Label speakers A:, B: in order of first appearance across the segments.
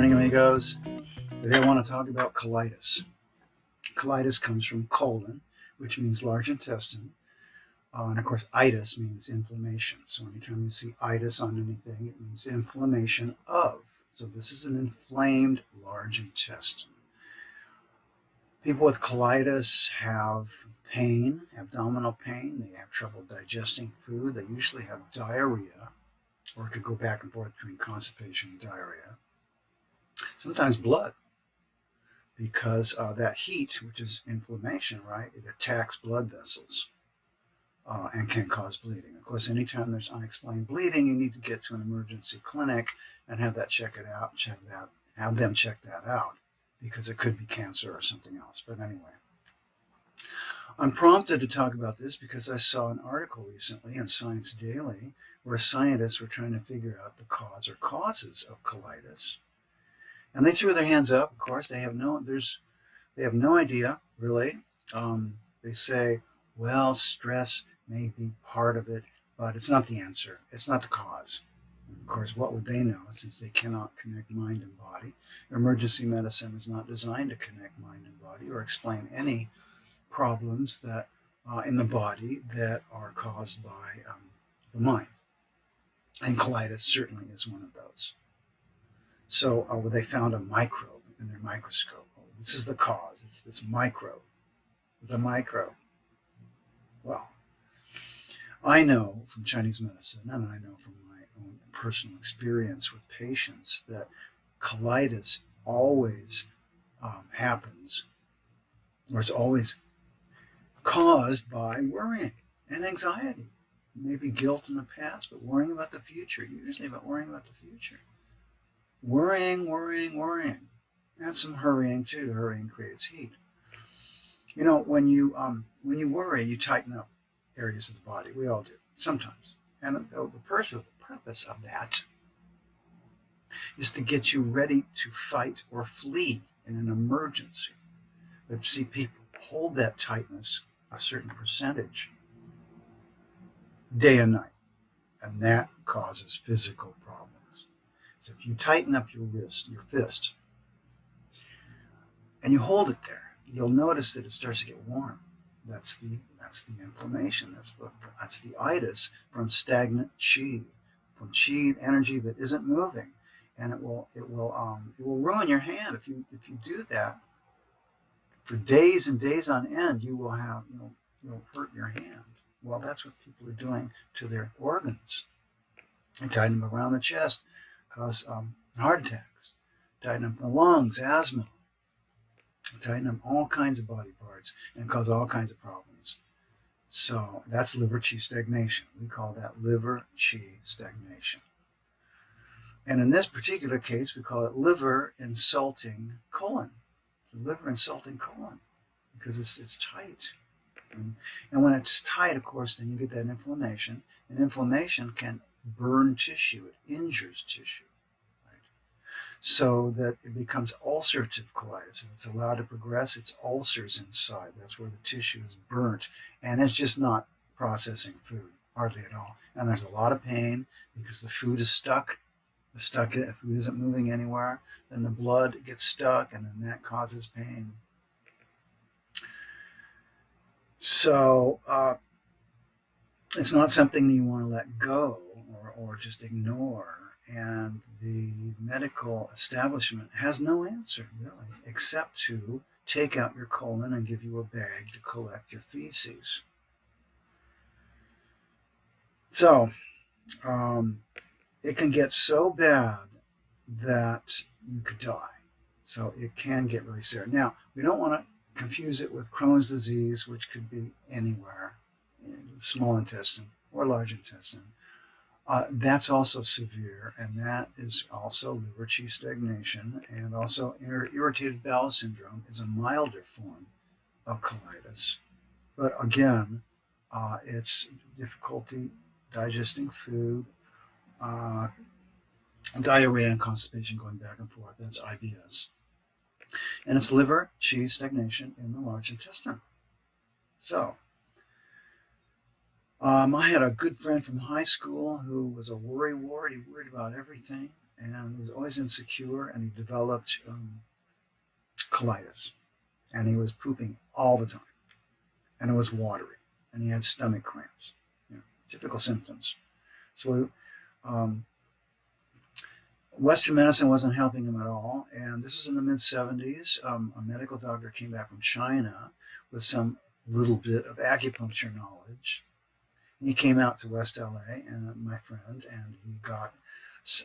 A: morning, amigos. Today I want to talk about colitis. Colitis comes from colon, which means large intestine. And of course, itis means inflammation. So anytime you see itis on anything, it means inflammation of. So this is an inflamed large intestine. People with colitis have pain, abdominal pain. They have trouble digesting food. They usually have diarrhea, or it could go back and forth between constipation and diarrhea. Sometimes blood, because that heat, which is inflammation, right, it attacks blood vessels and can cause bleeding. Of course, anytime there's unexplained bleeding, you need to get to an emergency clinic and have them check that out, because it could be cancer or something else. But anyway, I'm prompted to talk about this because I saw an article recently in Science Daily where scientists were trying to figure out the cause or causes of colitis. And they threw their hands up. Of course, they have no idea, really. They say, well, stress may be part of it, but it's not the answer. It's not the cause. And of course, what would they know, since they cannot connect mind and body? Emergency medicine is not designed to connect mind and body or explain any problems that in the body that are caused by the mind. And colitis certainly is one of those. So they found a microbe in their microscope. Oh, this is the cause. It's this microbe. It's a microbe. Well, I know from Chinese medicine, and I know from my own personal experience with patients, that colitis always happens, or is always caused by worrying and anxiety. Maybe guilt in the past, but worrying about the future. Usually about worrying about the future. Worrying. And some hurrying too. Hurrying creates heat. You know, when you worry, you tighten up areas of the body. We all do, sometimes. And the purpose of that is to get you ready to fight or flee in an emergency. But see, people hold that tightness a certain percentage day and night, and that causes physical problems. So if you tighten up your fist, and you hold it there, you'll notice that it starts to get warm. That's the inflammation. That's the itis from stagnant qi, from qi energy that isn't moving, and it will ruin your hand if you do that. For days and days on end, you'll hurt your hand. Well, that's what people are doing to their organs. They tighten them around the chest, cause heart attacks. Tighten them from the lungs, asthma. Tighten up all kinds of body parts and cause all kinds of problems. So that's liver qi stagnation. We call that liver qi stagnation. And in this particular case, we call it liver insulting colon. The liver insulting colon, because it's tight. And when it's tight, of course, then you get that inflammation. And inflammation can burn tissue. It injures tissue. So that it becomes ulcerative colitis. If it's allowed to progress, it's ulcers inside. That's where the tissue is burnt, and it's just not processing food, hardly at all. And there's a lot of pain because the food is stuck. The food isn't moving anywhere. Then the blood gets stuck, and then that causes pain. So it's not something that you want to let go or just ignore. And the medical establishment has no answer, really, except to take out your colon and give you a bag to collect your feces. So it can get so bad that you could die. So it can get really severe. Now, we don't want to confuse it with Crohn's disease, which could be anywhere in the small intestine or large intestine. That's also severe, and that is also liver qi stagnation, and also irritated bowel syndrome is a milder form of colitis. But again, it's difficulty digesting food, diarrhea and constipation going back and forth. That's IBS. And it's liver qi stagnation in the large intestine. So, I had a good friend from high school who was a worrywart. He worried about everything. and he was always insecure, and he developed colitis, and he was pooping all the time, and it was watery, and he had stomach cramps, typical symptoms. So um, Western medicine wasn't helping him at all, and this was in the mid-70s. A medical doctor came back from China with some little bit of acupuncture knowledge. He came out to West LA, and my friend, and he got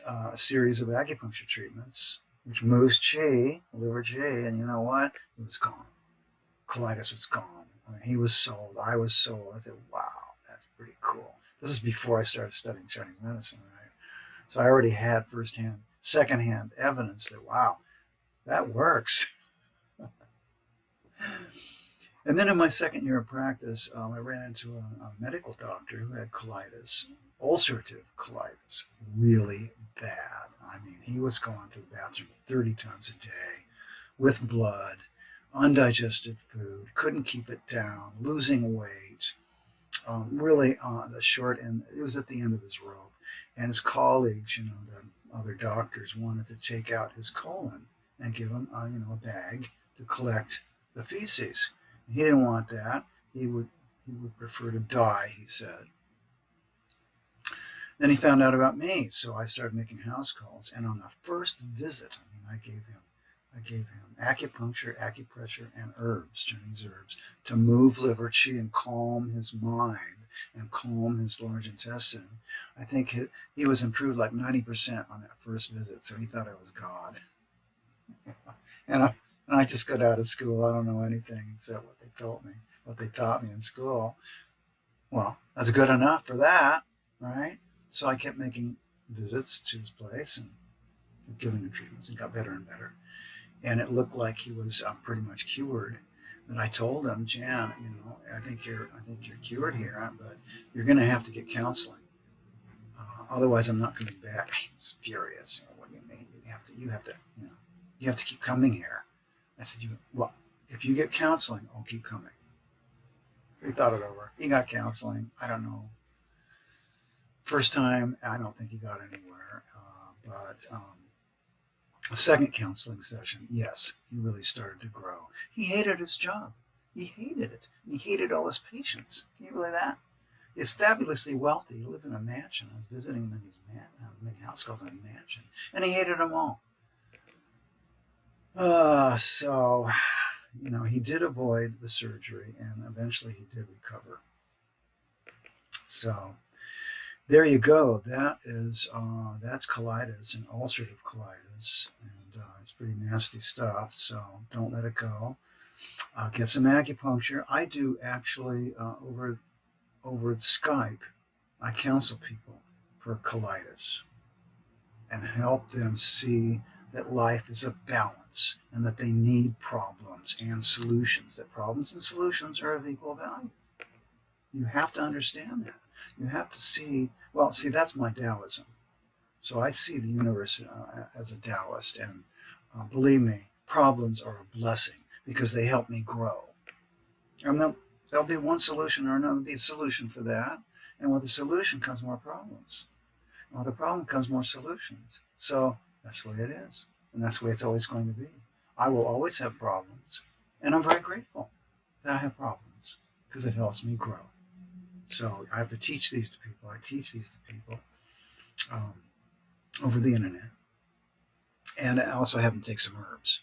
A: a series of acupuncture treatments, which moves chi, liver chi, and you know what? It was gone. Colitis was gone. I mean, he was sold. I was sold. I said, wow, that's pretty cool. This is before I started studying Chinese medicine, right? So I already had firsthand, secondhand evidence that, wow, that works. And then in my second year of practice, I ran into a medical doctor who had colitis, ulcerative colitis, really bad. I mean, he was going to the bathroom 30 times a day with blood, undigested food, couldn't keep it down, losing weight, really on the short end. It was at the end of his rope. And his colleagues, the other doctors, wanted to take out his colon and give him, a bag to collect the feces. He didn't want that. He would prefer to die, he said. Then he found out about me, so I started making house calls. And on the first visit, I gave him acupuncture, acupressure, and herbs, Chinese herbs, to move liver qi and calm his mind and calm his large intestine. I think he was improved like 90% on that first visit, so he thought I was God. And I just got out of school. I don't know anything except what they taught me in school. Well, that's good enough for that, right? So I kept making visits to his place and giving him treatments, and got better and better. And it looked like he was pretty much cured. And I told him, Jan, I think you're cured here, but you're going to have to get counseling. Otherwise, I'm not coming back. He was furious. What do you mean? You have to keep coming here. I said, well, if you get counseling, I'll keep coming. He thought it over. He got counseling. I don't know. First time, I don't think he got anywhere. But the second counseling session, yes, he really started to grow. He hated his job. He hated it. He hated all his patients. Can you believe that? He's fabulously wealthy. He lived in a mansion. I was visiting him in his making house calls in a mansion. And he hated them all. So, he did avoid the surgery, and eventually he did recover. So there you go. That's colitis and ulcerative colitis, and it's pretty nasty stuff. So don't let it go. Get some acupuncture. I do actually over Skype. I counsel people for colitis and help them see that life is a balance and that they need problems and solutions. That problems and solutions are of equal value. You have to understand that. You have to see, that's my Taoism. So I see the universe as a Taoist, and believe me, problems are a blessing because they help me grow. And there'll be one solution or another, be a solution for that. And with the solution comes more problems. And with the problem comes more solutions. So that's the way it is. And that's the way it's always going to be. I will always have problems. And I'm very grateful that I have problems because it helps me grow. So I have to teach these to people. I teach these to people over the internet. And I also have them take some herbs.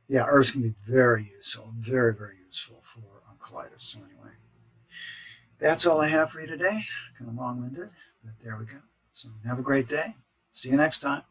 A: Yeah, herbs can be very useful, very, very useful for colitis. So anyway, that's all I have for you today. Kind of long-winded, but there we go. So have a great day. See you next time.